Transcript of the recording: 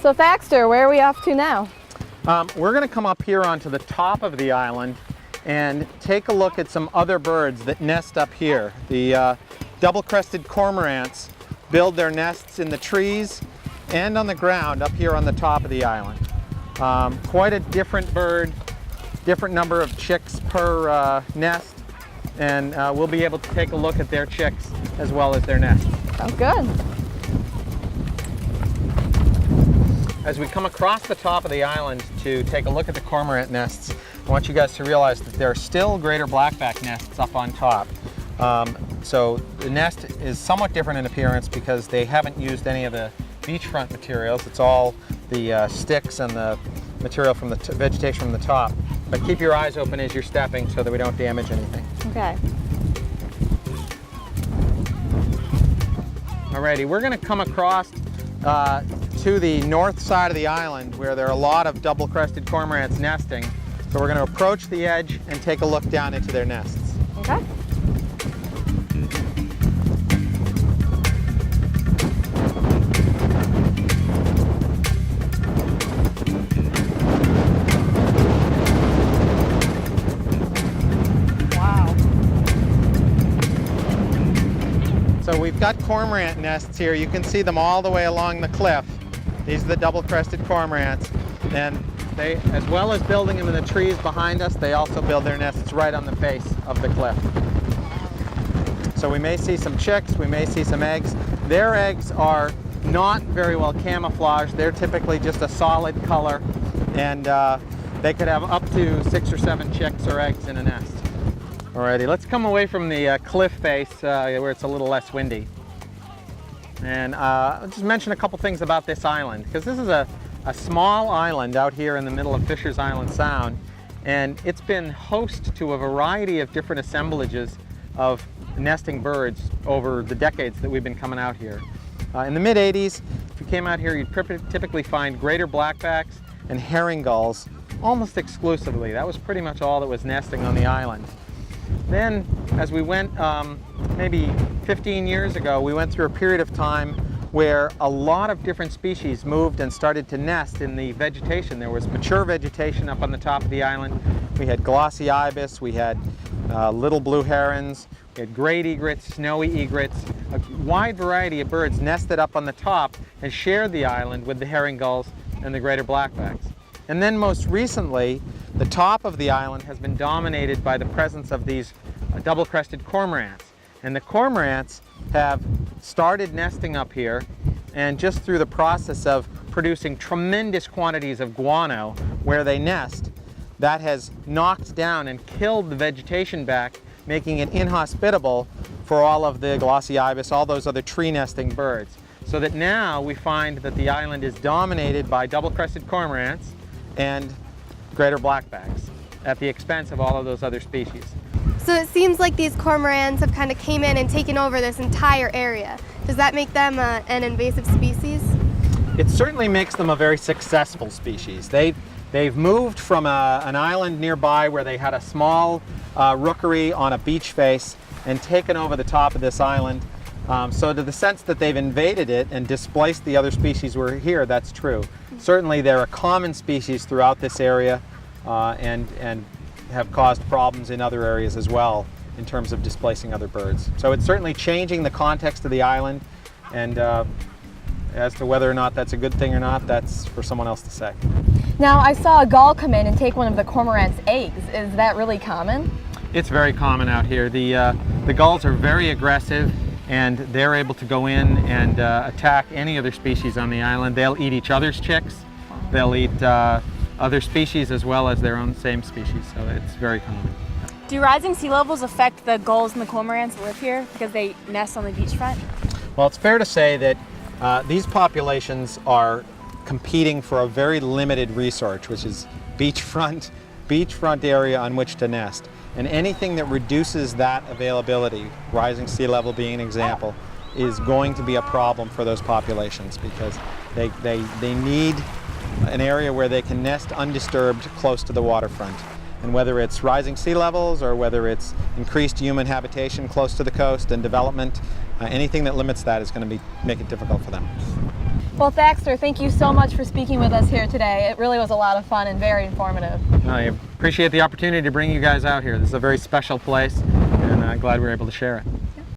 So Thaxter, where are we off to now? We're going to come up here onto the top of the island and take a look at some other birds that nest up here. The double-crested cormorants build their nests in the trees and on the ground up here on the top of the island. Quite a different bird, different number of chicks per nest, and we'll be able to take a look at their chicks as well as their nests. Sounds good. As we come across the top of the island to take a look at the cormorant nests, I want you guys to realize that there are still greater blackback nests up on top. So the nest is somewhat different in appearance because they haven't used any of the beachfront materials. It's all the sticks and the material from the vegetation from the top. But keep your eyes open as you're stepping so that we don't damage anything. Okay. Alrighty, we're going to come across to the north side of the island where there are a lot of double-crested cormorants nesting. So we're going to approach the edge and take a look down into their nests. Okay. Wow. So we've got cormorant nests here. You can see them all the way along the cliff. These are the double-crested cormorants, and they, as well as building them in the trees behind us, they also build their nests right on the face of the cliff. So we may see some chicks, we may see some eggs. Their eggs are not very well camouflaged. They're typically just a solid color, and they could have up to 6 or 7 chicks or eggs in a nest. Alrighty, let's come away from the cliff face where it's a little less windy. And I'll just mention a couple things about this island, because this is a small island out here in the middle of Fisher's Island Sound, and it's been host to a variety of different assemblages of nesting birds over the decades that we've been coming out here. In the mid-'80s, if you came out here, you'd typically find greater blackbacks and herring gulls almost exclusively. That was pretty much all that was nesting on the island. Then, as we went maybe 15 years ago, we went through a period of time where a lot of different species moved and started to nest in the vegetation. There was mature vegetation up on the top of the island. We had glossy ibis, we had little blue herons, we had great egrets, snowy egrets. A wide variety of birds nested up on the top and shared the island with the herring gulls and the greater blackbacks. And then most recently, the top of the island has been dominated by the presence of these double-crested cormorants. And the cormorants have started nesting up here, and just through the process of producing tremendous quantities of guano where they nest, that has knocked down and killed the vegetation back, making it inhospitable for all of the glossy ibis, all those other tree nesting birds. So that now we find that the island is dominated by double-crested cormorants and greater blackbacks at the expense of all of those other species. So it seems like these cormorants have kind of came in and taken over this entire area. Does that make them an invasive species? It certainly makes them a very successful species. They've moved from an island nearby where they had a small rookery on a beach face and taken over the top of this island. So to the sense that they've invaded it and displaced the other species who were here, that's true. Certainly they're a common species throughout this area and have caused problems in other areas as well in terms of displacing other birds. So it's certainly changing the context of the island, and as to whether or not that's a good thing or not, that's for someone else to say. Now, I saw a gull come in and take one of the cormorant's eggs. Is that really common? It's very common out here. The gulls are very aggressive, and they're able to go in and attack any other species on the island. They'll eat each other's chicks. They'll eat other species as well as their own same species, so it's very common. Do rising sea levels affect the gulls and the cormorants that live here because they nest on the beachfront? Well, it's fair to say that these populations are competing for a very limited resource, which is beachfront area on which to nest. And anything that reduces that availability, rising sea level being an example, is going to be a problem for those populations because they need an area where they can nest undisturbed close to the waterfront. And whether it's rising sea levels or whether it's increased human habitation close to the coast and development, anything that limits that is going to make it difficult for them. Well, Thaxter, thank you so much for speaking with us here today. It really was a lot of fun and very informative. I appreciate the opportunity to bring you guys out here. This is a very special place, and I'm glad we were able to share it.